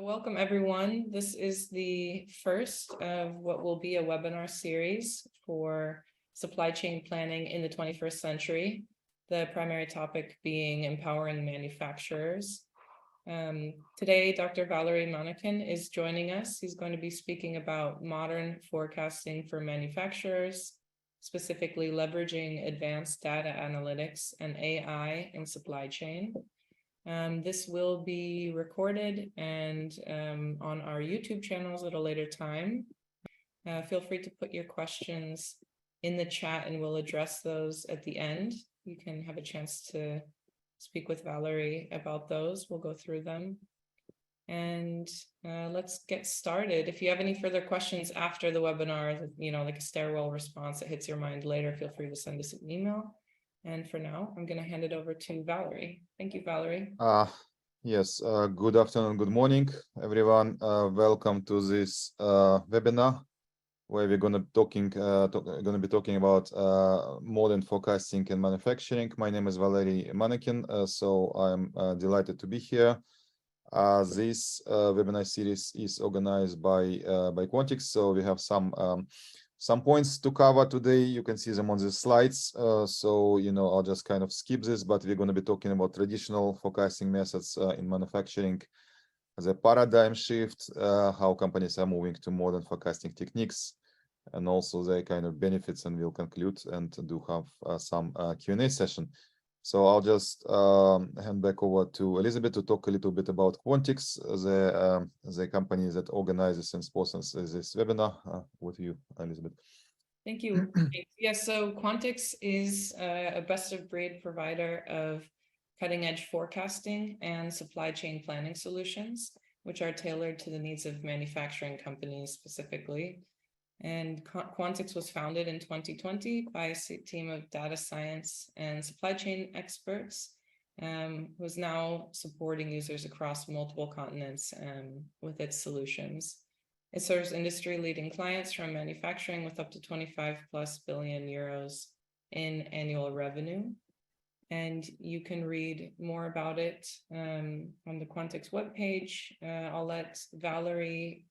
Welcome everyone. This is the first of what will be a webinar series for supply chain planning in the 21st century. The primary topic being empowering manufacturers. Today, Dr. Valeriy Manokhin is joining us. He's going to be speaking about modern forecasting for manufacturers, specifically leveraging advanced data analytics and AI in supply chain. This will be recorded and on our YouTube channels at a later time. Feel free to put your questions in the chat and we'll address those at the end. You can have a chance to speak with Valeriy about those. We'll go through them. And let's get started. If you have any further questions after the webinar, like a stairwell response that hits your mind later, feel free to send us an email. And for now, I'm going to hand it over to Valeriy. Thank you, Valeriy. Yes, good afternoon, good morning, everyone. Welcome to this webinar, where we're going to be talking about modern forecasting and manufacturing. My name is Valeriy Manokhin, so I'm delighted to be here. This webinar series is organized by Quantics, so we have some points to cover today. You can see them on the slides. So, I'll just kind of skip this, but we're going to be talking about traditional forecasting methods in manufacturing, the paradigm shift, how companies are moving to modern forecasting techniques, and also their kind of benefits, and we'll conclude and do have some Q&A session. So I'll just hand back over to Elizabeth to talk a little bit about Quantics, the company that organizes and sponsors this webinar. With you, Elizabeth. Thank you. Yes, so Quantics is a best-of-breed provider of cutting-edge forecasting and supply chain planning solutions, which are tailored to the needs of manufacturing companies specifically. And Quantics was founded in 2020 by a team of data science and supply chain experts, who is now supporting users across multiple continents with its solutions. It serves industry-leading clients from manufacturing with up to 25+ billion euros in annual revenue. And you can read more about it on the Quantics webpage. I'll let Valeriy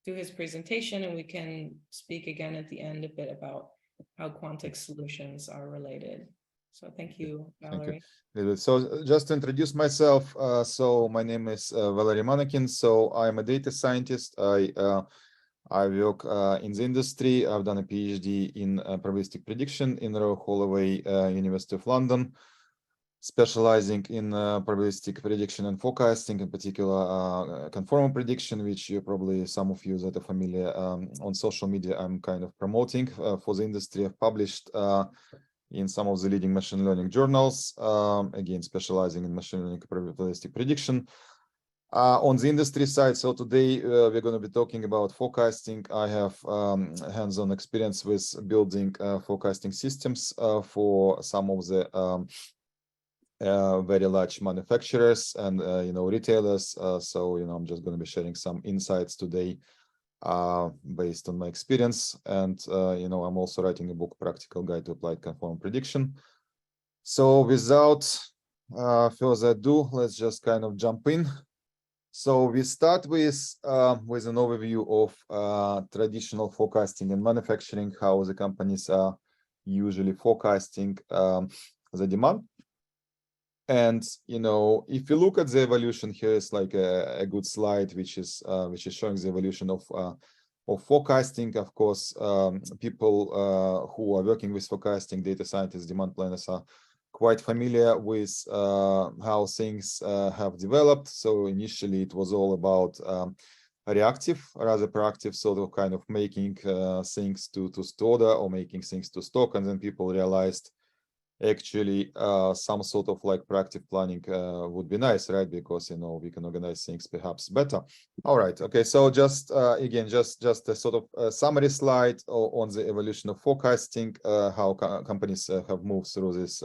do his presentation, and we can speak again at the end a bit about how Quantics solutions are related. So thank you, Valeriy. Thank you. So just to introduce myself, so my name is Valeriy Manokhin. So I'm a data scientist. I work in the industry. I've done a PhD in probabilistic prediction in Royal Holloway, University of London, specializing in probabilistic prediction and forecasting, in particular conformal prediction, which probably some of you that are familiar on social media, I'm kind of promoting for the industry. I've published in some of the leading machine learning journals, again, specializing in machine learning probabilistic prediction. On the industry side, so today we're going to be talking about forecasting. I have hands-on experience with building forecasting systems for some of the very large manufacturers and retailers. So I'm just going to be sharing some insights today based on my experience. And I'm also writing a book, Practical Guide to Applied Conformal Prediction. So without further ado, let's just kind of jump in. So we start with an overview of traditional forecasting and manufacturing, how the companies are usually forecasting the demand. And if you look at the evolution, here is like a good slide which is showing the evolution of forecasting. Of course, people who are working with forecasting, data scientists, demand planners, are quite familiar with how things have developed. So initially it was all about reactive, rather proactive, sort of kind of making things to order or making things to stock, and then people realized actually some sort of like proactive planning would be nice, right? Because we can organize things perhaps better. All right, okay, so just again, just a sort of summary slide on the evolution of forecasting, how companies have moved through this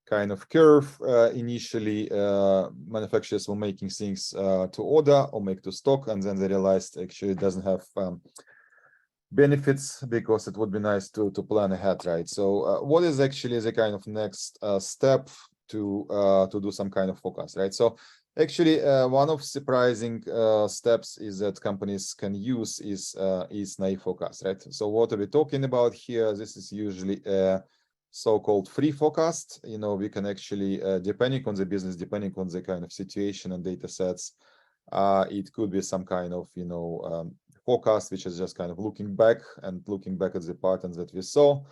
kind of curve. Initially manufacturers were making things to order or make to stock, and then they realized actually it doesn't have benefits because it would be nice to plan ahead, right? So what is actually the kind of next step to do some kind of forecast, right? So Actually, one of surprising steps is that companies can use is naive forecast, right? So what are we talking about here? This is usually a so-called free forecast. You know, we can actually, depending on the business, depending on the kind of situation and data sets, it could be some kind of, forecast, which is just kind of looking back at the patterns that we saw.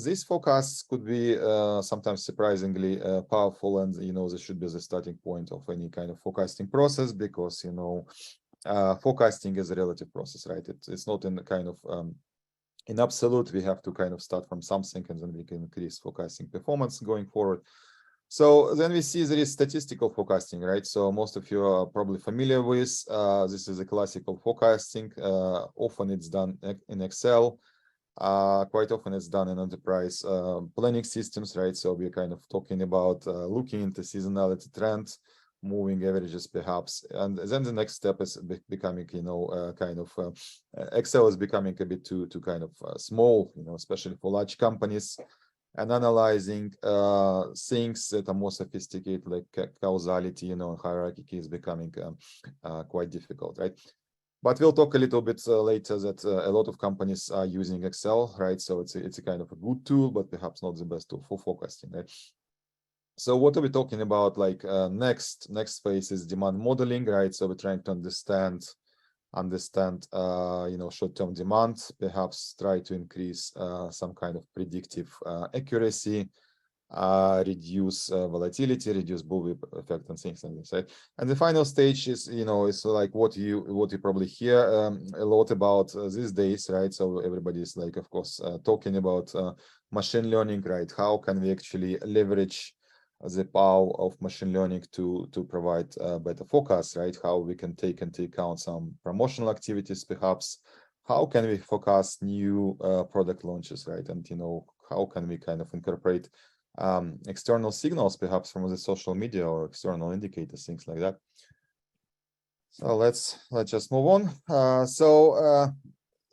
These forecasts could be sometimes surprisingly powerful, and this should be the starting point of any kind of forecasting process, because forecasting is a relative process, right? It's not in the kind of in absolute. We have to kind of start from something, and then we can increase forecasting performance going forward. So then we see there is statistical forecasting, right? So most of you are probably familiar with this is a classical forecasting. Often it's done in Excel. Quite often it's done in enterprise planning systems, right? So we're kind of talking about looking into seasonality trends, moving averages perhaps, and then the next step is becoming, Excel is becoming a bit too kind of small, especially for large companies, and analyzing things that are more sophisticated, like causality, hierarchy, is becoming quite difficult, right? But we'll talk a little bit later that a lot of companies are using Excel, right? So it's a kind of a good tool, but perhaps not the best tool for forecasting, right? So what are we talking about? Like next phase is demand modeling, right? So we're trying to understand short-term demand, perhaps try to increase some kind of predictive accuracy, reduce volatility, reduce bullwhip effect, and things like this, right? And the final stage is, it's like what you probably hear a lot about these days, right? So everybody is like, of course, talking about machine learning, right? How can we actually leverage the power of machine learning to provide better forecasts, right? How we can take into account some promotional activities, perhaps. How can we forecast new product launches, right? And how can we kind of incorporate external signals, perhaps from the social media or external indicators, things like that. So let's just move on.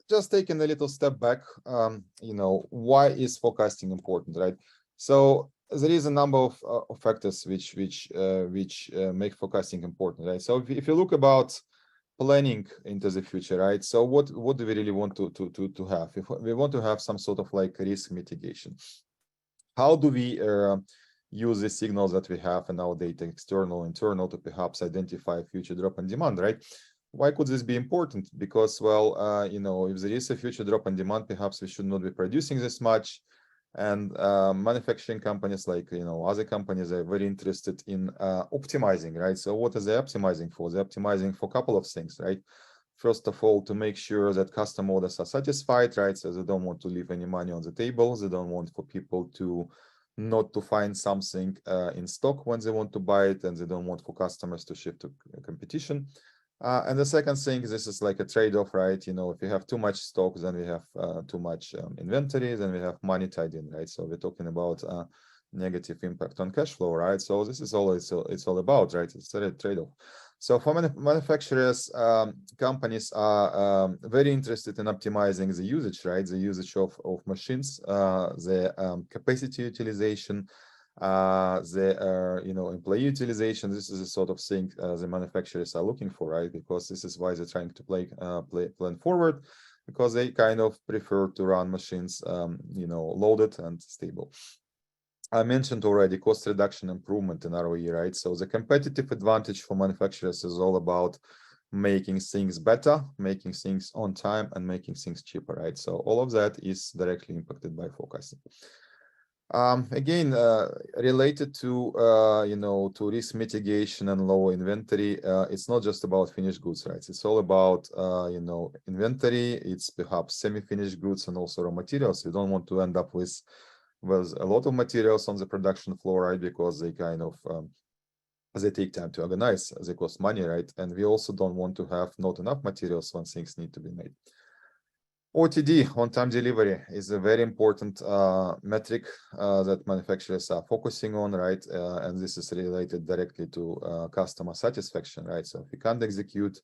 Just taking a little step back, why is forecasting important, right? So there is a number of factors which make forecasting important, right? So if you look about planning into the future, right? So what do we really want to have? If we want to have some sort of like risk mitigation, how do we use the signals that we have in our data, external, internal, to perhaps identify a future drop in demand, right? Why could this be important? Because, well, if there is a future drop in demand, perhaps we should not be producing this much. And manufacturing companies, like, other companies, are very interested in optimizing, right? So what are they optimizing for? They're optimizing for a couple of things, right? First of all, to make sure that custom orders are satisfied, right? So they don't want to leave any money on the table. They don't want for people to not to find something in stock when they want to buy it, and they don't want for customers to shift to competition. And the second thing, this is like a trade-off, right? If you have too much stock, then we have too much inventory, then we have money tied in, right? So we're talking about negative impact on cash flow, right? So this is all it's all about, right? It's a trade-off. So for manufacturers, companies are very interested in optimizing the usage, right? The usage of machines, the capacity utilization, the employee utilization. This is the sort of thing the manufacturers are looking for, right? Because this is why they're trying to plan forward, because they kind of prefer to run machines, loaded and stable. I mentioned already cost reduction improvement in ROE, right? So the competitive advantage for manufacturers is all about making things better, making things on time, and making things cheaper, right? So all of that is directly impacted by forecasting. Again, related to to risk mitigation and low inventory, it's not just about finished goods, right? It's all about inventory. It's perhaps semi-finished goods and also raw materials. You don't want to end up with a lot of materials on the production floor, right? Because they kind of they take time to organize, they cost money, right? And we also don't want to have not enough materials when things need to be made. OTD, on-time delivery, is a very important metric that manufacturers are focusing on, right? And this is related directly to customer satisfaction, right? So if we can't execute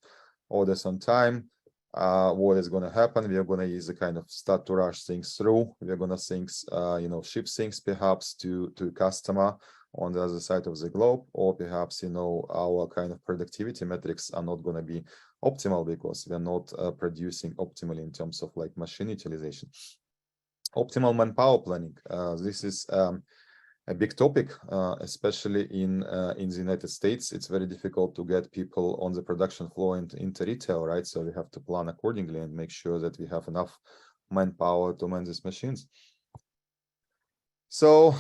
orders on time, what is going to happen? We are going to use the kind of start to rush things through. We're going to ship things perhaps to customer on the other side of the globe, or perhaps, our kind of productivity metrics are not going to be optimal because we're not producing optimally in terms of like machine utilization. Optimal manpower planning. This is a big topic, especially in the United States. It's very difficult to get people on the production floor into retail, right? So we have to plan accordingly and make sure that we have enough manpower to man these machines. So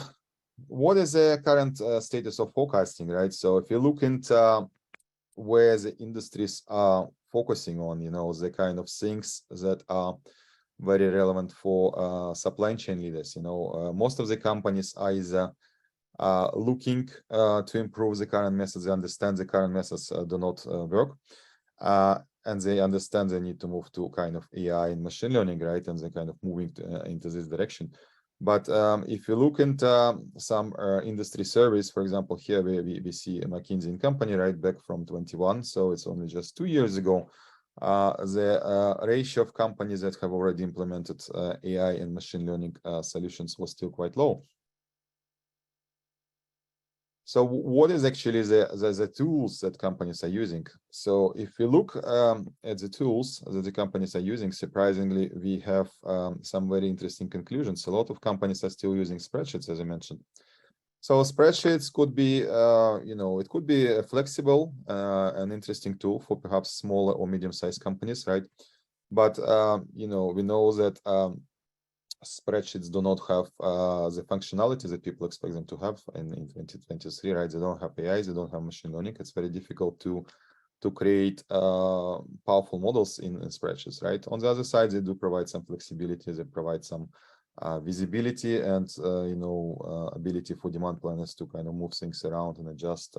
what is the current status of forecasting, right? So if you look into where the industries are focusing on, the kind of things that are very relevant for supply chain leaders, most of the companies are either looking to improve the current methods. They understand the current methods do not work, and they understand they need to move to kind of AI and machine learning, right? And they're kind of moving into this direction. But if you look into some industry surveys, for example, here we see a McKinsey & Company, right, back from 21, so it's only just 2 years ago. The ratio of companies that have already implemented AI and machine learning solutions was still quite low. So what is actually the tools that companies are using? So if you look at the tools that the companies are using, surprisingly, we have some very interesting conclusions. A lot of companies are still using spreadsheets, as I mentioned. So spreadsheets could be, it could be a flexible and interesting tool for perhaps smaller or medium-sized companies, right? But, we know that spreadsheets do not have the functionality that people expect them to have in 2023, right? They don't have AI, they don't have machine learning. It's very difficult to create powerful models in spreadsheets, right? On the other side, they do provide some flexibility, they provide some visibility and ability for demand planners to kind of move things around and adjust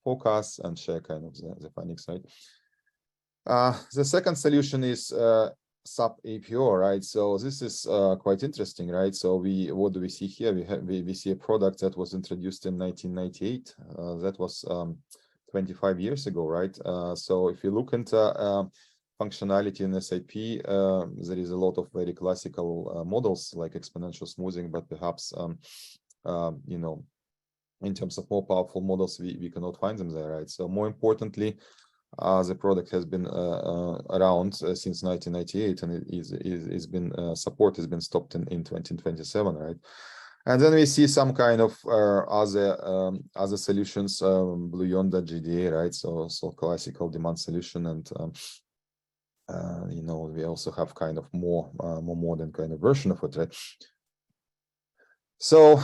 forecasts and share kind of the findings, right? The second solution is SAP APO, right? So this is quite interesting, right? So what do we see here? We see a product that was introduced in 1998. That was 25 years ago, right? So if you look into functionality in SAP, there is a lot of very classical models like exponential smoothing, but perhaps in terms of more powerful models, we cannot find them there, right? So more importantly, the product has been around since 1998, and support has been stopped in 2027, right? And then we see some kind of other solutions, Blue Yonder GDA, right? So classical demand solution, and we also have kind of more modern kind of version of it, right? So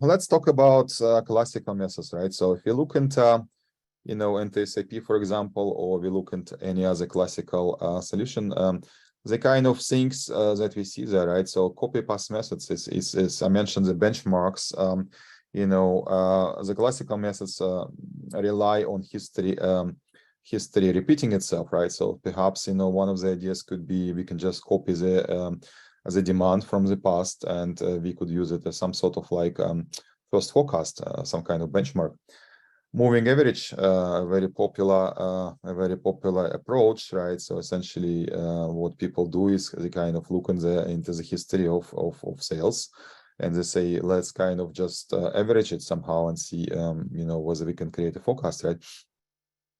let's talk about classical methods, right? So if you look into into SAP, for example, or we look into any other classical solution, the kind of things that we see there, right? So copy-paste methods is I mentioned the benchmarks. The classical methods rely on history repeating itself, right? So perhaps one of the ideas could be we can just copy the demand from the past, and we could use it as some sort of like first forecast, some kind of benchmark. Moving average, a very popular approach, right? So essentially, what people do is they kind of look into the history of sales, and they say, let's kind of just average it somehow and see, whether we can create a forecast, right?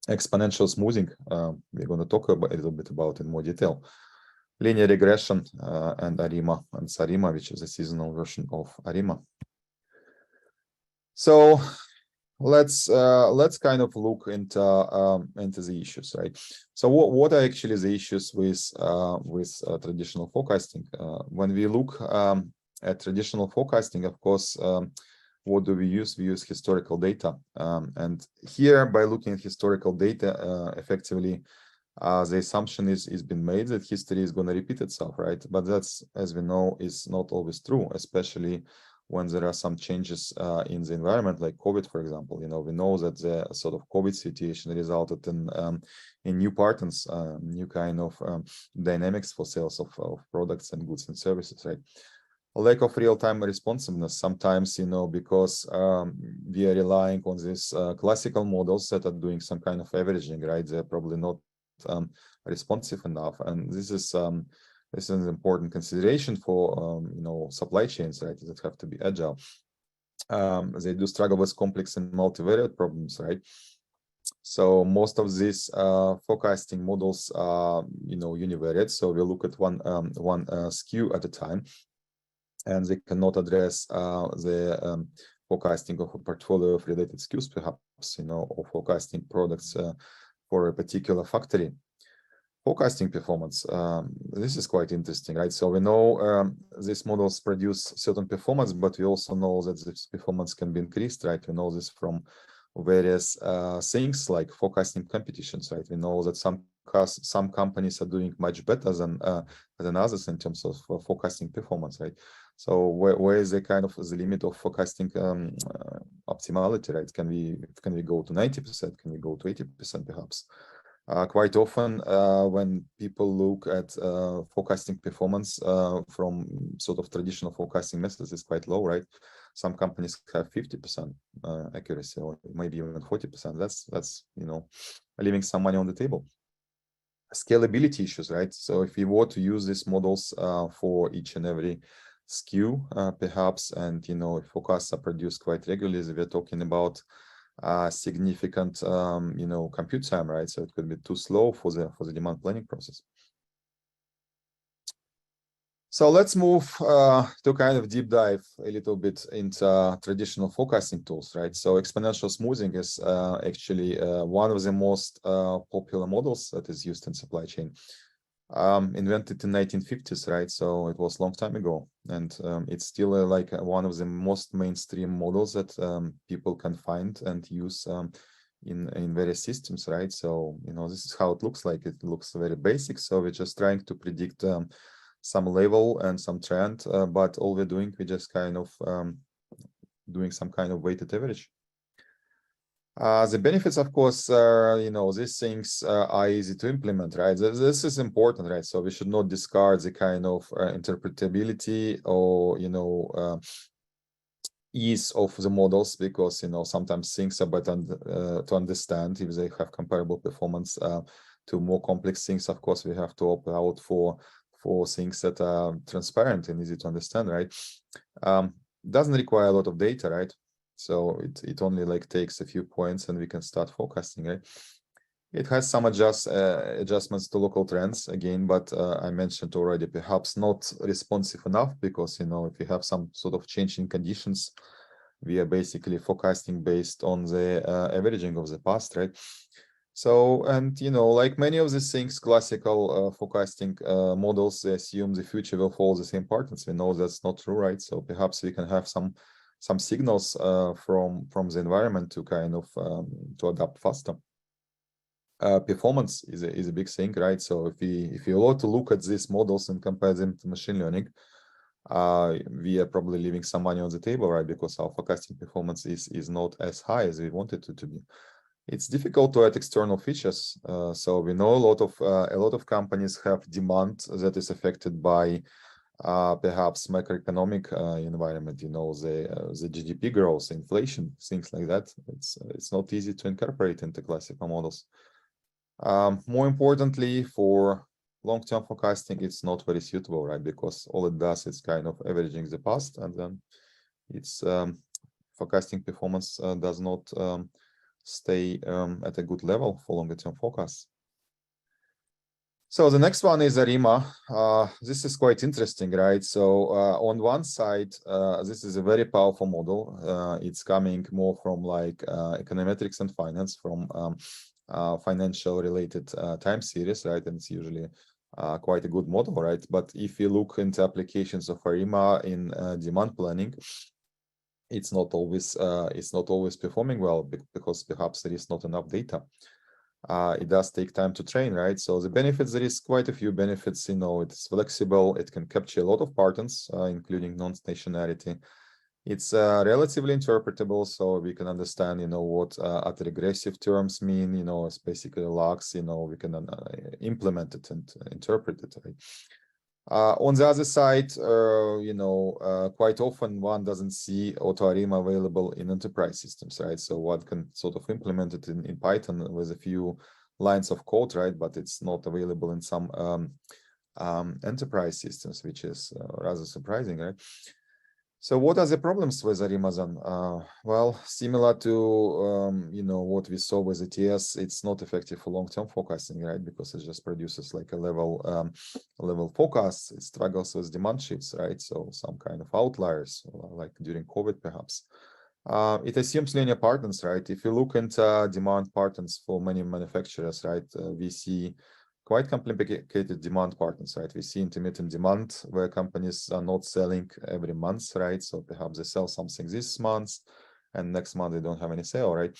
Exponential smoothing, we're going to talk a little bit about in more detail. Linear regression and ARIMA and SARIMA, which is a seasonal version of ARIMA. So let's kind of look into the issues, right? So what are actually the issues with traditional forecasting? When we look at traditional forecasting, of course, what do we use? We use historical data, and here, by looking at historical data, effectively, the assumption is been made that history is going to repeat itself, right? But that's, as we know, is not always true, especially when there are some changes in the environment, like COVID, for example. We know that the sort of COVID situation resulted in new patterns, new kind of dynamics for sales of products and goods and services, right? A lack of real-time responsiveness sometimes, because we are relying on these classical models that are doing some kind of averaging, right? They're probably not responsive enough, and this is an important consideration for supply chains, right? That have to be agile. They do struggle with complex and multivariate problems, right? So most of these forecasting models are, univariate. So we look at one SKU at a time, and they cannot address the forecasting of a portfolio of related SKUs, perhaps, or forecasting products for a particular factory. Forecasting performance, this is quite interesting, right? So we know these models produce certain performance, but we also know that this performance can be increased, right? We know this from various things like forecasting competitions, right? We know that some companies are doing much better than others in terms of forecasting performance, right? So where is the kind of the limit of forecasting optimality, right? Can we go to 90%? Can we go to 80% perhaps? Quite often, when people look at forecasting performance from sort of traditional forecasting methods, is quite low, right? Some companies have 50% accuracy, or maybe even 40%. That's leaving some money on the table. Scalability issues, right? So if we were to use these models for each and every SKU, perhaps, and if forecasts are produced quite regularly, we're talking about significant compute time, right? So it could be too slow for the demand planning process. So let's move to kind of deep dive a little bit into traditional forecasting tools, right? So exponential smoothing is actually one of the most popular models that is used in supply chain. Invented in 1950s, right? So it was a long time ago, and it's still like one of the most mainstream models that people can find and use in various systems, right? So this is how it looks like. It looks very basic. So we're just trying to predict some level and some trend, but all we're doing, we're just kind of doing some kind of weighted average. The benefits, of course, are, these things are easy to implement, right? This is important, right? So we should not discard the kind of interpretability or, ease of the models, because, sometimes things are better to understand if they have comparable performance to more complex things. Of course, we have to opt out for things that are transparent and easy to understand, right? Doesn't require a lot of data, right? So it only like takes a few points and we can start forecasting, right? It has some adjustments to local trends again, but I mentioned already, perhaps not responsive enough, because if you have some sort of change in conditions, we are basically forecasting based on the averaging of the past, right? So, and like many of these things, classical forecasting models, they assume the future will follow the same patterns. We know that's not true, right? So perhaps we can have some signals from the environment to kind of to adapt faster. Performance is a big thing, right? So if you were to look at these models and compare them to machine learning, we are probably leaving some money on the table, right? Because our forecasting performance is not as high as we wanted it to be. It's difficult to add external features. So we know a lot of companies have demand that is affected by perhaps macroeconomic environment. The GDP growth, inflation, things like that. It's not easy to incorporate into classical models. More importantly, for long-term forecasting, it's not very suitable, right? Because all it does is kind of averaging the past, and then its forecasting performance does not stay at a good level for longer-term forecasts. So the next one is ARIMA. This is quite interesting, right? So on one side, this is a very powerful model. It's coming more from like econometrics and finance, from financial related time series, right? And it's usually quite a good model, right? But if you look into applications of ARIMA in demand planning, it's not always performing well, because perhaps there is not enough data. It does take time to train, right? So the benefits, there is quite a few benefits. It's flexible, it can capture a lot of patterns, including non-stationarity. It's relatively interpretable, so we can understand, what autoregressive terms mean, it's basically logs, we can implement it and interpret it, right? On the other side, quite often one doesn't see AutoARIMA available in enterprise systems, right? So one can sort of implement it in Python with a few lines of code, right? But it's not available in some enterprise systems, which is rather surprising, right? So what are the problems with Amazon? Well, similar to what we saw with ETS, it's not effective for long-term forecasting, right? Because it just produces like a level forecast. It struggles with demand shifts, right? So some kind of outliers, like during COVID, perhaps. It assumes linear patterns, right? If you look into demand patterns for many manufacturers, right, we see quite complicated demand patterns, right? We see intermittent demand where companies are not selling every month, right? So perhaps they sell something this month and next month they don't have any sale, right?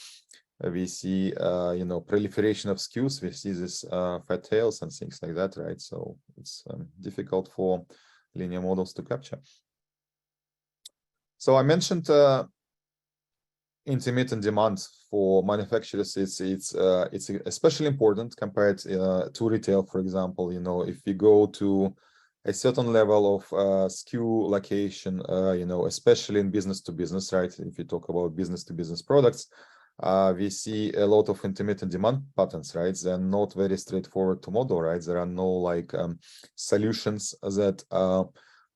We see, proliferation of SKUs. We see this fat tails and things like that, right? So it's difficult for linear models to capture. So I mentioned intermittent demand for manufacturers. It's especially important compared to retail, for example. If you go to a certain level of SKU location, especially in business to business, right? If you talk about business to business products, we see a lot of intermittent demand patterns, right? They're not very straightforward to model, right? There are no like solutions that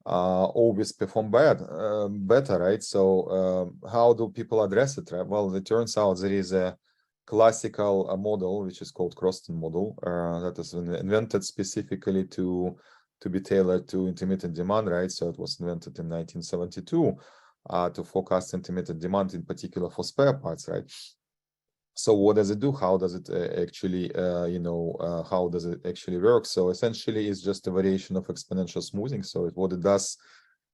always perform better, right? So how do people address it, right? Well, it turns out there is a classical model which is called Croston model that is invented specifically to be tailored to intermittent demand, right? So it was invented in 1972 to forecast intermittent demand, in particular for spare parts, right? So what does it do? How does it actually, how does it actually work? So essentially, it's just a variation of exponential smoothing. So what it does,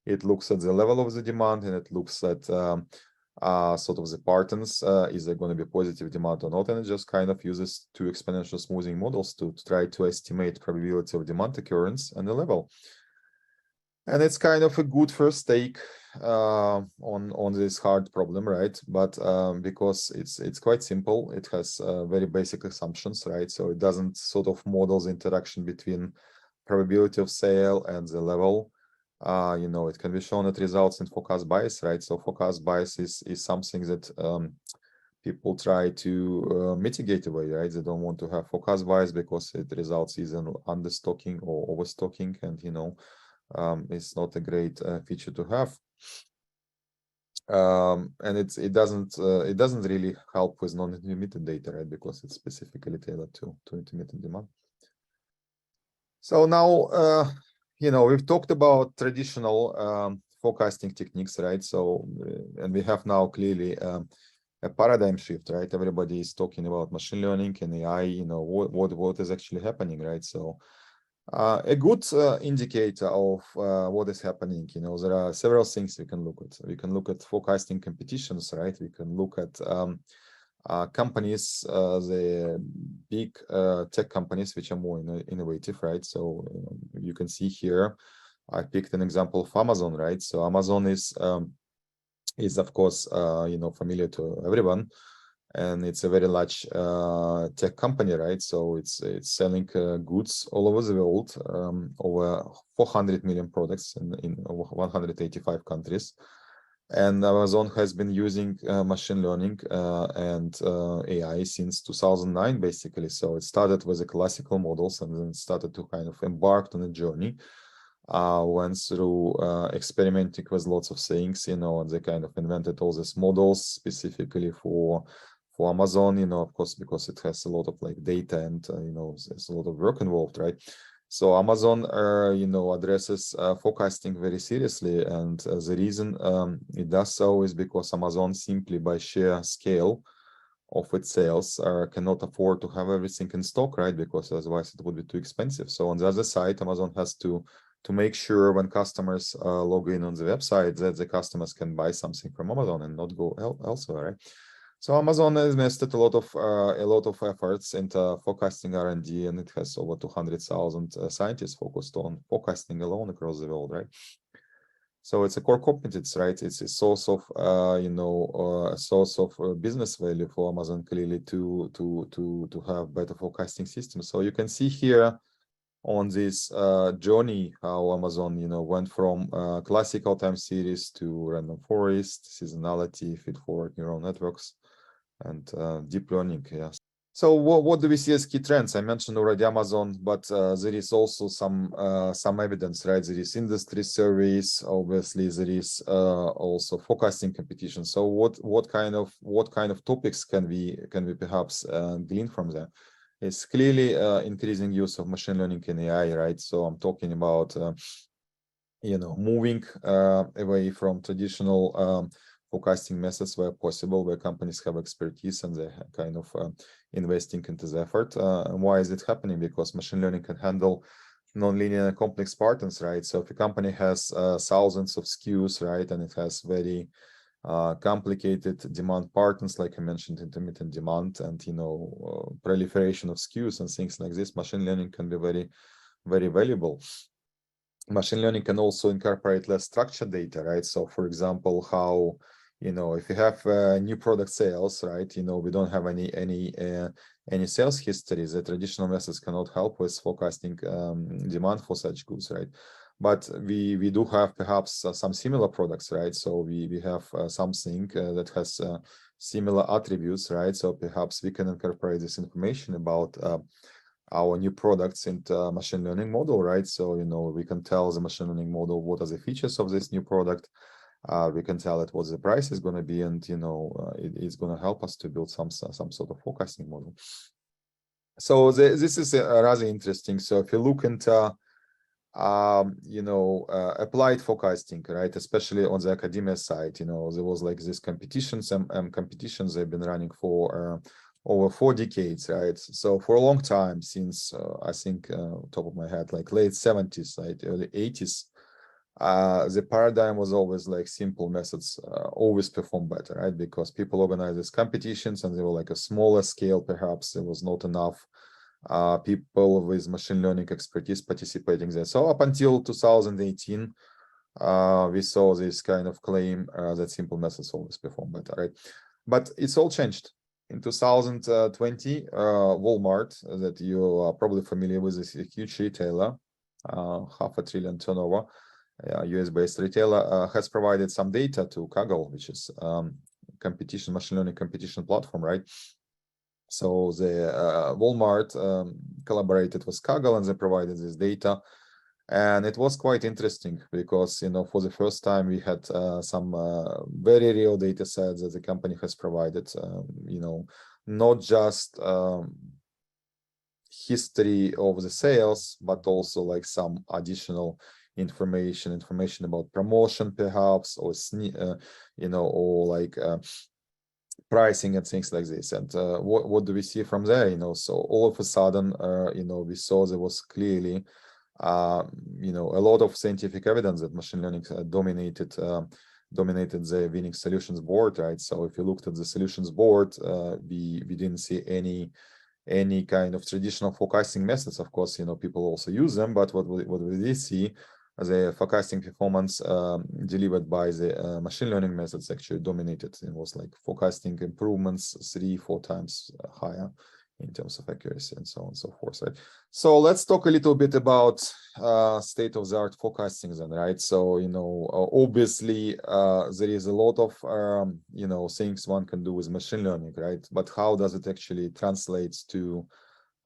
it looks at the level of the demand and it looks at sort of the patterns. Is there going to be positive demand or not? And it just kind of uses two exponential smoothing models to try to estimate probability of demand occurrence and the level. And it's kind of a good first take on this hard problem, right? But because it's quite simple, it has very basic assumptions, right? So it doesn't sort of model the interaction between probability of sale and the level. It can be shown that results in forecast bias, right? So forecast bias is something that people try to mitigate away, right? They don't want to have forecast bias because it results either in understocking or overstocking, and it's not a great feature to have. And it doesn't really help with non-intermittent data, right? Because it's specifically tailored to intermittent demand. So now, we've talked about traditional forecasting techniques, right? So, and we have now clearly a paradigm shift, right? Everybody is talking about machine learning and AI. What is actually happening, right? So a good indicator of what is happening, there are several things we can look at. We can look at forecasting competitions, right? We can look at companies, the big tech companies, which are more innovative, right? So you can see here, I picked an example of Amazon, right? So Amazon is of course, familiar to everyone. And it's a very large tech company, right? So it's selling goods all over the world, over 400 million products in over 185 countries. And Amazon has been using machine learning and AI since 2009, basically. So it started with the classical models and then started to kind of embark on a journey. Went through experimenting with lots of things, and they kind of invented all these models specifically for Amazon, of course, because it has a lot of like data and, there's a lot of work involved, right? So Amazon, addresses forecasting very seriously. And the reason it does so is because Amazon simply by sheer scale of its sales cannot afford to have everything in stock, right? Because otherwise it would be too expensive. So on the other side, Amazon has to make sure when customers log in on the website that the customers can buy something from Amazon and not go elsewhere, right? So Amazon has invested a lot of efforts into forecasting R&D, and it has over 200,000 scientists focused on forecasting alone across the world, right? So it's a core competence, right? It's a source of, business value for Amazon clearly to have better forecasting systems. So you can see here on this journey how Amazon, went from classical time series to random forest, seasonality, feed-forward neural networks, and deep learning. Yeah. So what do we see as key trends? I mentioned already Amazon, but there is also some evidence, right? There is industry surveys. Obviously, there is also forecasting competition. So what kind of topics can we perhaps glean from there? It's clearly increasing use of machine learning and AI, right? So I'm talking about moving away from traditional forecasting methods where possible, where companies have expertise and they're kind of investing into the effort. And why is it happening? Because machine learning can handle nonlinear and complex patterns, right? So if a company has thousands of SKUs, right, and it has very complicated demand patterns, like I mentioned, intermittent demand and proliferation of SKUs and things like this, machine learning can be very, very valuable. Machine learning can also incorporate less structured data, right? So for example, how, if you have new product sales, right, we don't have any sales history, the traditional methods cannot help with forecasting demand for such goods, right? But we do have perhaps some similar products, right? So we have something that has similar attributes, right? So perhaps we can incorporate this information about our new products into machine learning model, right? So, we can tell the machine learning model what are the features of this new product. We can tell it what the price is going to be, and it's going to help us to build some sort of forecasting model. So this is rather interesting. So if you look into applied forecasting, right, especially on the academia side, there was like this competitions and competitions they've been running for over 4 decades, right? So for a long time, since I think top of my head, like late 70s, right, early 80s, the paradigm was always like simple methods always perform better, right? Because people organize these competitions and they were like a smaller scale, perhaps there was not enough people with machine learning expertise participating there. So up until 2018, we saw this kind of claim that simple methods always perform better, right? But it's all changed. In 2020, Walmart, that you are probably familiar with, is a huge retailer, $500 billion turnover, US-based retailer, has provided some data to Kaggle, which is machine learning competition platform, right? So the Walmart collaborated with Kaggle and they provided this data. And it was quite interesting because, for the first time we had some very real data sets that the company has provided, not just history of the sales, but also like some additional information about promotion perhaps, or, or like pricing and things like this. And what do we see from there? So all of a sudden, we saw there was clearly a lot of scientific evidence that machine learning dominated the winning solutions board, right? So if you looked at the solutions board, we didn't see any kind of traditional forecasting methods. Of course, people also use them, but what we did see, the forecasting performance delivered by the machine learning methods actually dominated. It was like forecasting improvements 3-4 times higher in terms of accuracy and so on and so forth, right? So let's talk a little bit about state-of-the-art forecasting then, right? So, obviously there is a lot of, things one can do with machine learning, right? But how does it actually translate to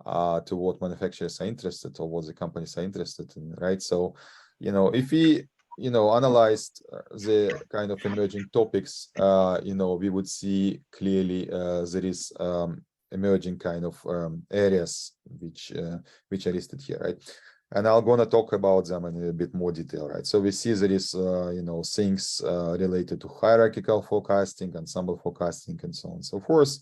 what manufacturers are interested or what the companies are interested in, right? So, if we, analyzed the kind of emerging topics, we would see clearly there is emerging kind of areas which are listed here, right? And I'm gonna talk about them in a bit more detail, right? So we see there is, things related to hierarchical forecasting, ensemble forecasting, and so on and so forth.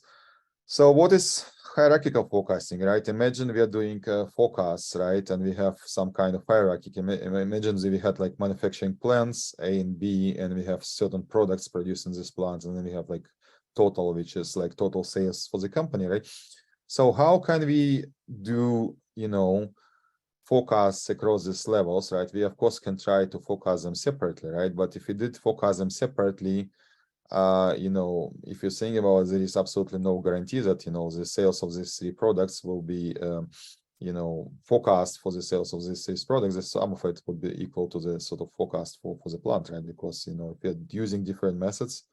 So what is hierarchical forecasting, right? Imagine we are doing forecasts, right? And we have some kind of hierarchy. Imagine that we had like manufacturing plants, A and B, and we have certain products produced in these plants, and then we have like total, which is like total sales for the company, right? So how can we do, forecasts across these levels, right? We of course can try to forecast them separately, right? But if we did forecast them separately, if you're saying about there is absolutely no guarantee that, the sales of these 3 products will be, forecast for the sales of these 6 products, the sum of it would be equal to the sort of forecast for the plant, right? Because, if you're using different methods,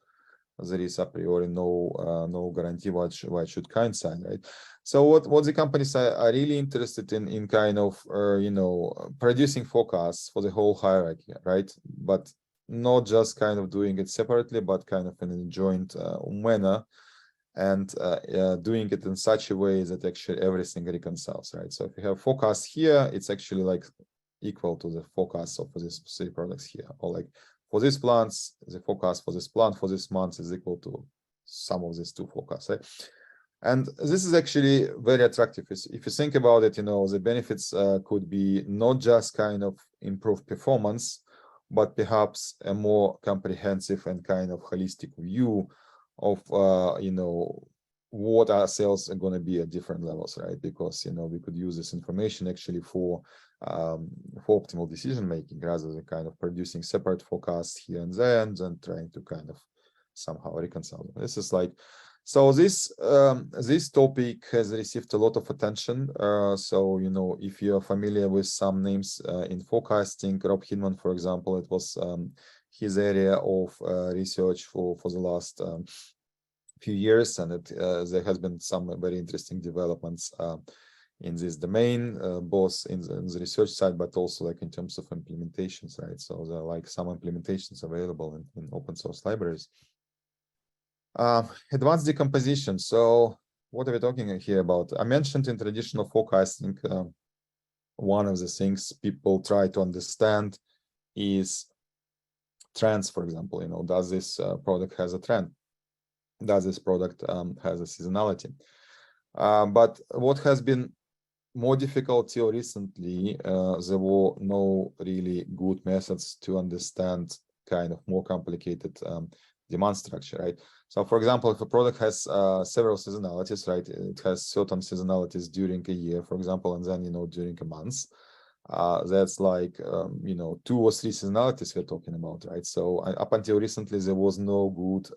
there is a priori no guarantee what should coincide, right? So what the companies are really interested in kind of producing forecasts for the whole hierarchy, right? But not just kind of doing it separately, but kind of in a joint manner, and doing it in such a way that actually everything reconciles, right? So if you have forecast here, it's actually like equal to the forecast of these three products here, or like for these plants, the forecast for this plant for this month is equal to some of these two forecasts, right? And this is actually very attractive. If you think about it, the benefits could be not just kind of improved performance, but perhaps a more comprehensive and kind of holistic view of what our sales are going to be at different levels, right? Because we could use this information actually for optimal decision making, rather than kind of producing separate forecasts here and there and then trying to kind of somehow reconcile them. This is like, so this topic has received a lot of attention. So if you're familiar with some names in forecasting, Rob Hindman, for example, it was his area of research for the last few years, and there has been some very interesting developments in this domain, both in the research side, but also like in terms of implementations, right? So there are like some implementations available in open source libraries. Advanced decomposition. So what are we talking here about? I mentioned in traditional forecasting, one of the things people try to understand is trends, for example. Does this product has a trend? Does this product has a seasonality? But what has been more difficult till recently, there were no really good methods to understand kind of more complicated demand structure, right? So for example, if a product has several seasonalities, right, it has certain seasonalities during a year, for example, and then during a month, that's like 2 or 3 seasonalities we're talking about, right? So up until recently there was no good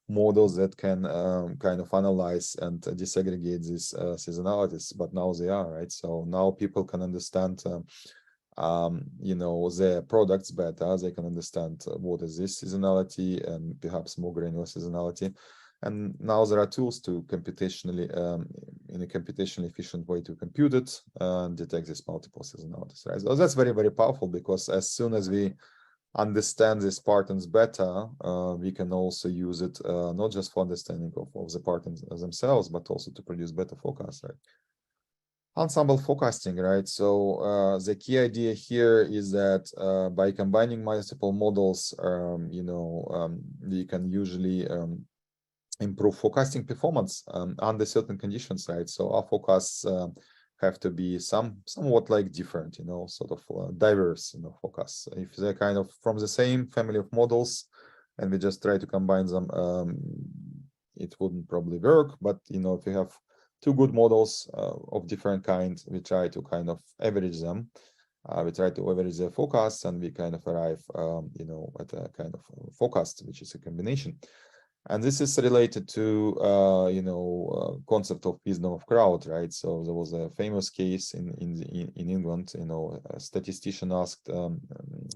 models that can kind of analyze and disaggregate these seasonalities, but now they are, right? So now people can understand their products better. They can understand what is this seasonality and perhaps more granular seasonality. And now there are tools to computationally, in a computationally efficient way to compute it and detect these multiple seasonalities, right? So that's very, very powerful, because as soon as we understand these patterns better, we can also use it not just for understanding of the patterns themselves, but also to produce better forecasts, right? Ensemble forecasting, right? So the key idea here is that by combining multiple models, we can usually improve forecasting performance under certain conditions, right? So our forecasts have to be somewhat like different, sort of diverse, forecasts. If they're kind of from the same family of models and we just try to combine them, it wouldn't probably work. But if we have 2 good models of different kinds, we try to kind of average them. We try to average their forecasts, and we kind of arrive, at a kind of forecast, which is a combination. And this is related to, concept of wisdom of crowd, right? So there was a famous case in England. A statistician asked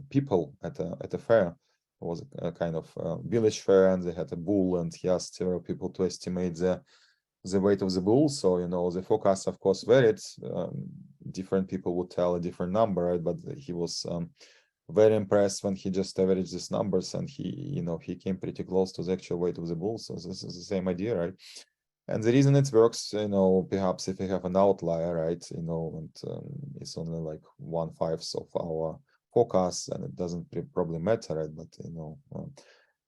people at a fair. It was a kind of village fair, and they had a bull, and he asked several people to estimate the weight of the bull. So the forecast, of course, varied. Different people would tell a different number, right? But he was very impressed when he just averaged these numbers, and he came pretty close to the actual weight of the bull. So this is the same idea, right? And the reason it works, perhaps if you have an outlier, right, and it's only like 1/5 of our forecast, and it doesn't probably matter, right? But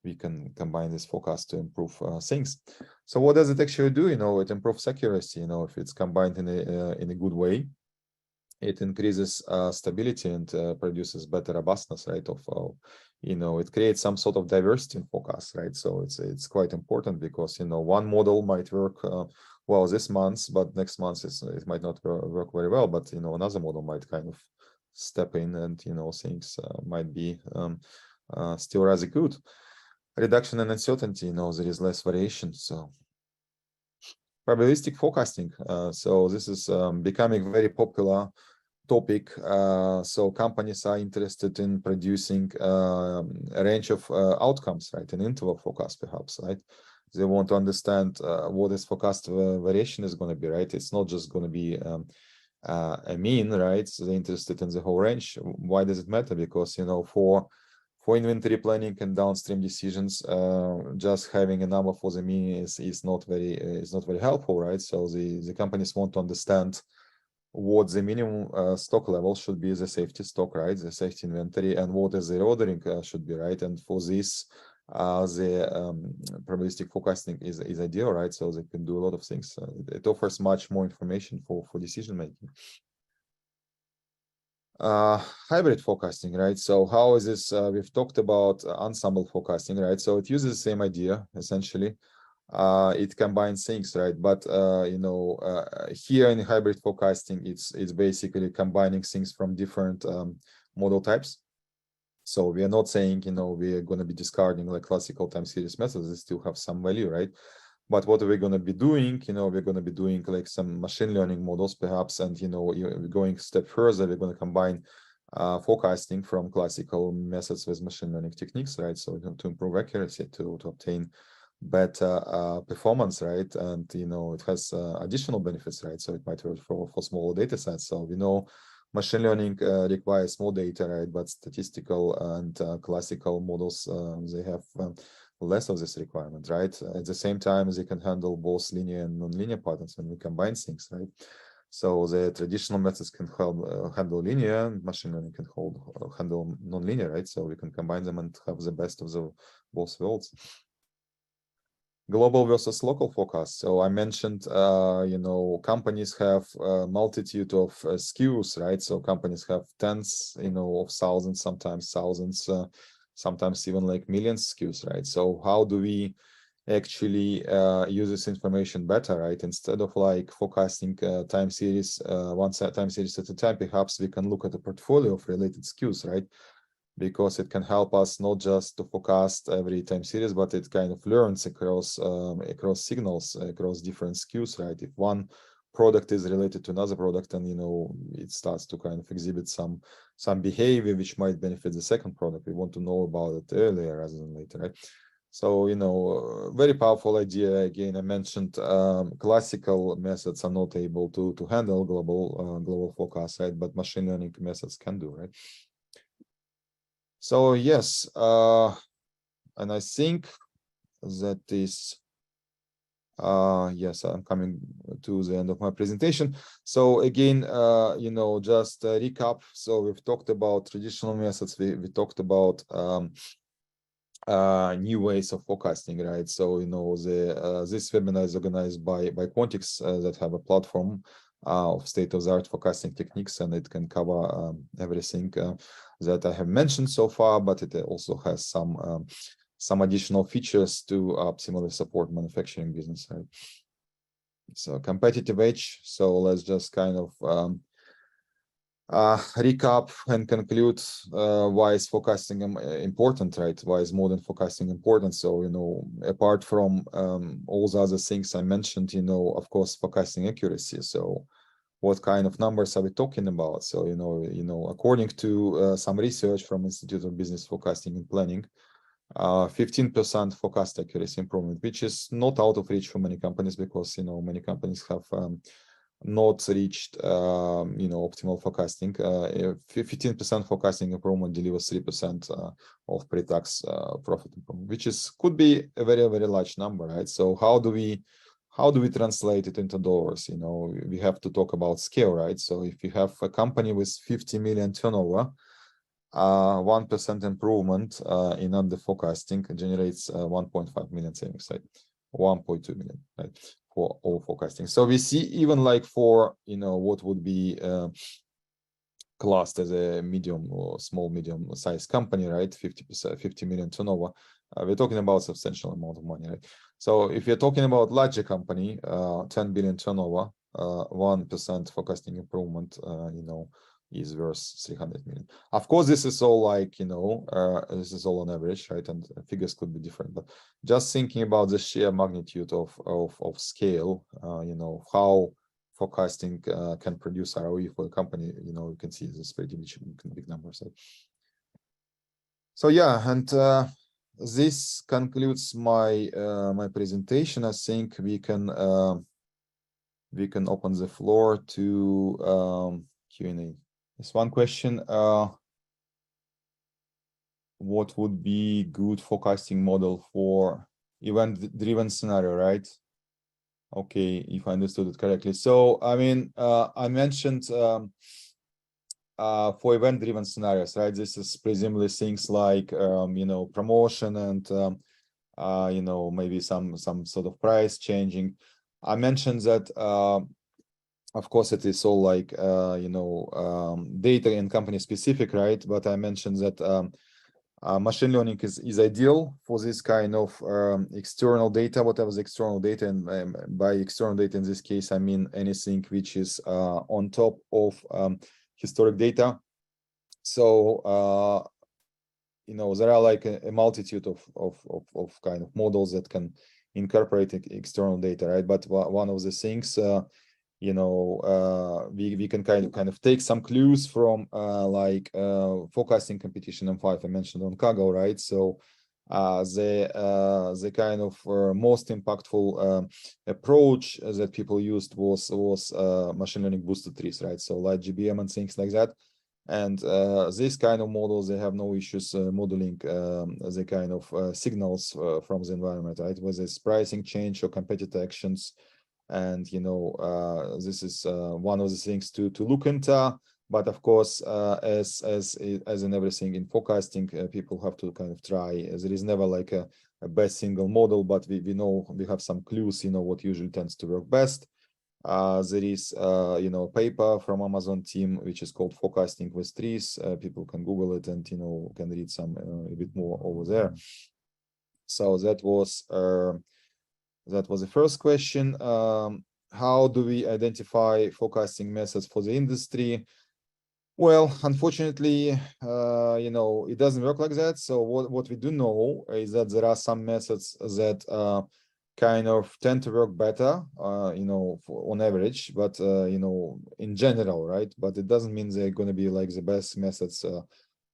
we can combine this forecast to improve things. So what does it actually do? It improves accuracy. If it's combined in a good way, it increases stability and produces better robustness, right? It creates some sort of diversity in forecast, right? So it's quite important, because one model might work well this month, but next month it might not work very well. But another model might kind of step in, and things might be still rather good. Reduction in uncertainty, there is less variation. So probabilistic forecasting. So this is becoming very popular topic. So companies are interested in producing a range of outcomes, right? An interval forecast, perhaps, right? They want to understand what is forecast variation is going to be, right? It's not just going to be a mean, right? So they're interested in the whole range. Why does it matter? Because, you know, for inventory planning and downstream decisions, just having a number for the mean is not very helpful, right? So the companies want to understand what the minimum stock level should be, the safety stock, right? The safety inventory, and what is the ordering should be, right? And for this, the probabilistic forecasting is ideal, right? So they can do a lot of things. It offers much more information for decision making. Hybrid forecasting, right? So how is this? We've talked about ensemble forecasting, right? So it uses the same idea essentially. It combines things, right? But you know, here in hybrid forecasting, it's basically combining things from different model types. So we are not saying, you know, we are going to be discarding like classical time series methods. They still have some value, right? But what are we going to be doing? You know, we're going to be doing like some machine learning models, perhaps, and you know, going a step further, we're going to combine forecasting from classical methods with machine learning techniques, right? So to improve accuracy, to obtain better performance, right? And you know, it has additional benefits, right? So it might work for smaller data sets. So we know machine learning requires more data, right? But statistical and classical models, they have less of this requirement, right? At the same time, they can handle both linear and nonlinear patterns when we combine things, right? So the traditional methods can help handle linear, machine learning can handle nonlinear, right? So we can combine them and have the best of the both worlds. Global versus local forecast. So I mentioned, you know, companies have a multitude of SKUs, right? So companies have tens, you know, of thousands, sometimes thousands, sometimes even like millions SKUs, right? So how do we actually use this information better, right? Instead of like forecasting time series, one time series at a time, perhaps we can look at a portfolio of related SKUs, right? Because it can help us not just to forecast every time series, but it kind of learns across signals, across different SKUs, right? If one product is related to another product, and you know, it starts to kind of exhibit some behavior which might benefit the second product, we want to know about it earlier rather than later, right? So, you know, very powerful idea. Again, I mentioned classical methods are not able to handle global forecast, right? But machine learning methods can do, right? So yes, and I think that is, yes, I'm coming to the end of my presentation. So again, you know, just a recap. So we've talked about traditional methods. We talked about new ways of forecasting, right? So, you know, this webinar is organized by Quantics that have a platform of state-of-the-art forecasting techniques, and it can cover everything that I have mentioned so far, but it also has some additional features to optimally support manufacturing business, right? So competitive edge. So let's just kind of recap and conclude why is forecasting important, right? Why is modern forecasting important? So, you know, apart from all the other things I mentioned, you know, of course, forecasting accuracy. So what kind of numbers are we talking about? So, you know, according to some research from Institute of Business Forecasting and Planning, 15% forecast accuracy improvement, which is not out of reach for many companies, because, you know, many companies have not reached, you know, optimal forecasting. 15% forecasting improvement delivers 3% of pre-tax profit improvement, which could be a very, very large number, right? So how do we translate it into dollars? You know, we have to talk about scale, right? So if you have a company with 50 million turnover, 1% improvement in under forecasting generates 1.5 million savings, right? 1.2 million, right, for all forecasting. So we see even like for, you know, what would be classed as a medium or small medium size company, right? 50 million turnover. We're talking about substantial amount of money, right? So if you're talking about larger company, 10 billion turnover, 1% forecasting improvement, you know, is worth 300 million. Of course, this is all like, you know, this is all on average, right? And figures could be different, but just thinking about the sheer magnitude of scale, you know, how forecasting can produce ROE for a company, you can see this pretty big numbers. So yeah, and this concludes my my presentation. I think we can open the floor to Q&A. There's one question. What would be good forecasting model for event-driven scenario, right? Okay, if I understood it correctly. So, I mean, I mentioned for event-driven scenarios, right? This is presumably things like, promotion and, maybe some sort of price changing. I mentioned that, of course, it is all like, data and company specific, right? But I mentioned that machine learning is ideal for this kind of external data, whatever the external data, and by external data in this case, I mean anything which is on top of historic data. So there are like a multitude of kind of models that can incorporate external data, right? But one of the things we can kind of take some clues from forecasting competition M5 I mentioned on Kaggle, right? So the kind of most impactful approach that people used was machine learning boosted trees, right? So like GBM and things like that. And these kind of models, they have no issues modeling the kind of signals from the environment, right? Whether it's pricing change or competitor actions. And this is one of the things to look into. But of course, as in everything in forecasting, people have to kind of try. There is never like a best single model, but we know we have some clues. What usually tends to work best. There is a paper from Amazon team which is called Forecasting with Trees. People can Google it and can read some a bit more over there. So that was the first question. How do we identify forecasting methods for the industry? Well, unfortunately, it doesn't work like that. So what we do know is that there are some methods that kind of tend to work better, on average, but in general, right? But it doesn't mean they're going to be like the best methods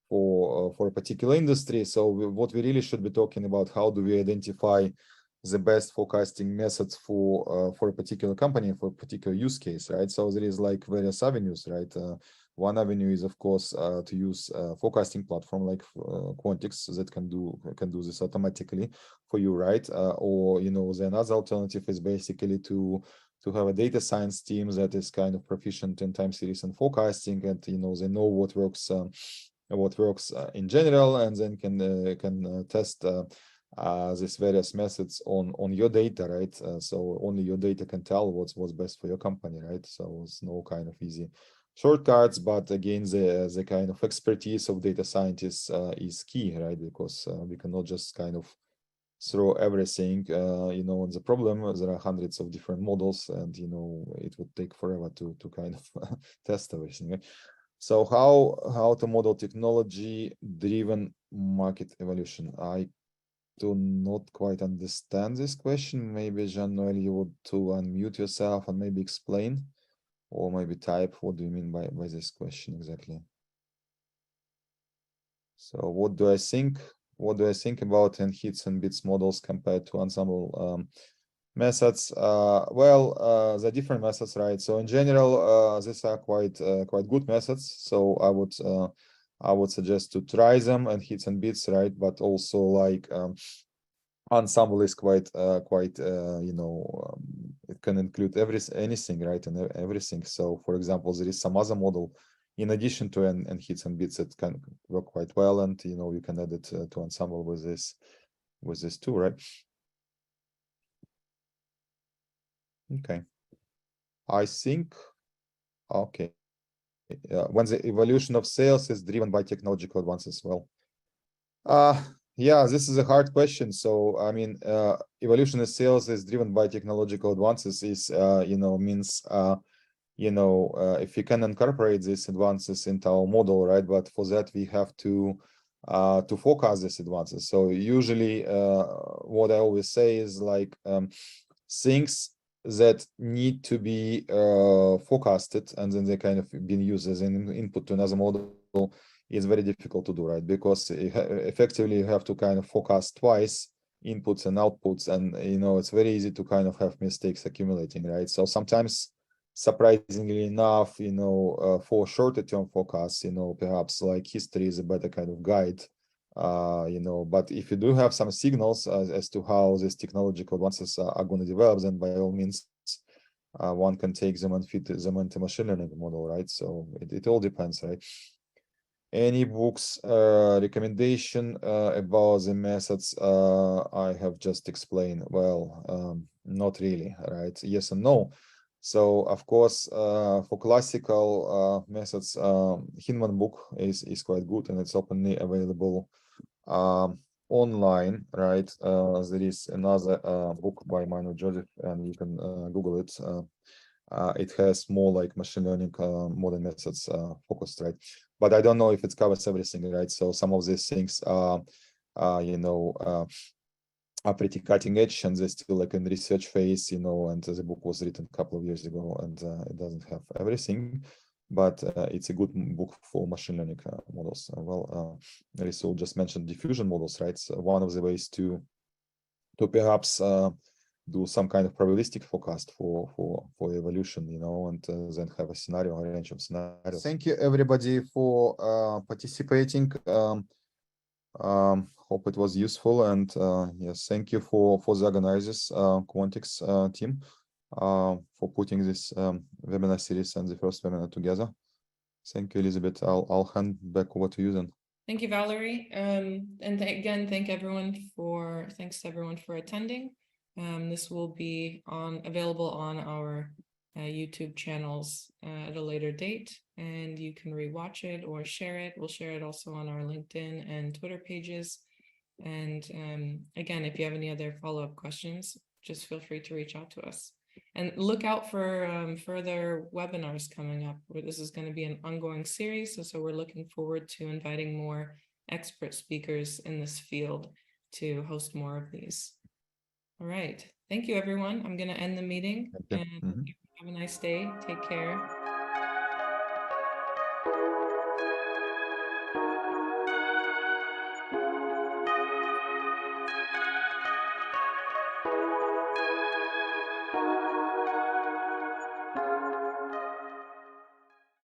for a particular industry. So what we really should be talking about, how do we identify the best forecasting methods for a particular company, for a particular use case, right? So there is like various avenues, right? One avenue is, of course, to use a forecasting platform like Quantics that can do this automatically for you, right? Or the another alternative is basically to have a data science team that is kind of proficient in time series and forecasting, and they know what works in general, and then can test these various methods on your data, right? So only your data can tell what's best for your company, right? So it's no kind of easy shortcuts, but again, the kind of expertise of data scientists is key, right? Because we cannot just kind of throw everything, on the problem. There are hundreds of different models, and it would take forever to kind of test everything, right? So how to model technology-driven market evolution? I do not quite understand this question. Maybe Jean-Noel, you would to unmute yourself and maybe explain, or maybe type. What do you mean by this question exactly? So what do I think? What do I think about hits and bits models compared to ensemble methods? The different methods, right? So in general, these are quite good methods. So I would suggest to try them, and hits and bits, right? But also like ensemble is quite it can include anything, right? And everything. So for example, there is some other model in addition to and hits and bits that can work quite well, and you can add it to ensemble with this too, right? Okay, I think okay. When the evolution of sales is driven by technological advances, well, yeah, this is a hard question. So I mean, evolution of sales is driven by technological advances is means if we can incorporate these advances into our model, right? But for that we have to forecast these advances. So usually what I always say is like things that need to be forecasted, and then they kind of been used as an input to another model, is very difficult to do, right? Because effectively you have to kind of forecast twice inputs and outputs, and it's very easy to kind of have mistakes accumulating, right? So sometimes, surprisingly enough, for shorter term forecasts, perhaps like history is a better kind of guide. But if you do have some signals as to how these technological advances are going to develop, then by all means, one can take them and fit them into machine learning model, right? So it all depends, right? Any books recommendation about the methods I have just explained? Well, not really, right? Yes and no. So of course, for classical methods, Hinman book is quite good, and it's openly available online, right? There is another book by Mino Joseph, and you can Google it. It has more like machine learning modern methods focused, right? But I don't know if it covers everything, right? So some of these things are pretty cutting edge, and they're still like in research phase, and the book was written a couple of years ago, and it doesn't have everything, but it's a good book for machine learning models. Risul just mentioned diffusion models, right? So one of the ways to perhaps do some kind of probabilistic forecast for evolution, and then have a range of scenarios. Thank you everybody for participating. Hope it was useful, and yes, thank you for the organizers, Quantics team, for putting this webinar series and the first webinar together. Thank you, Elizabeth. I'll hand back over to you then. Thank you, Valerie. And again, thanks to everyone for attending. This will be available on our YouTube channels at a later date, and you can rewatch it or share it. We'll share it also on our LinkedIn and Twitter pages. And again, if you have any other follow-up questions, just feel free to reach out to us. And look out for further webinars coming up, where this is going to be an ongoing series. So we're looking forward to inviting more expert speakers in this field to host more of these. All right. Thank you, everyone. I'm going to end the meeting. And have a nice day. Take care.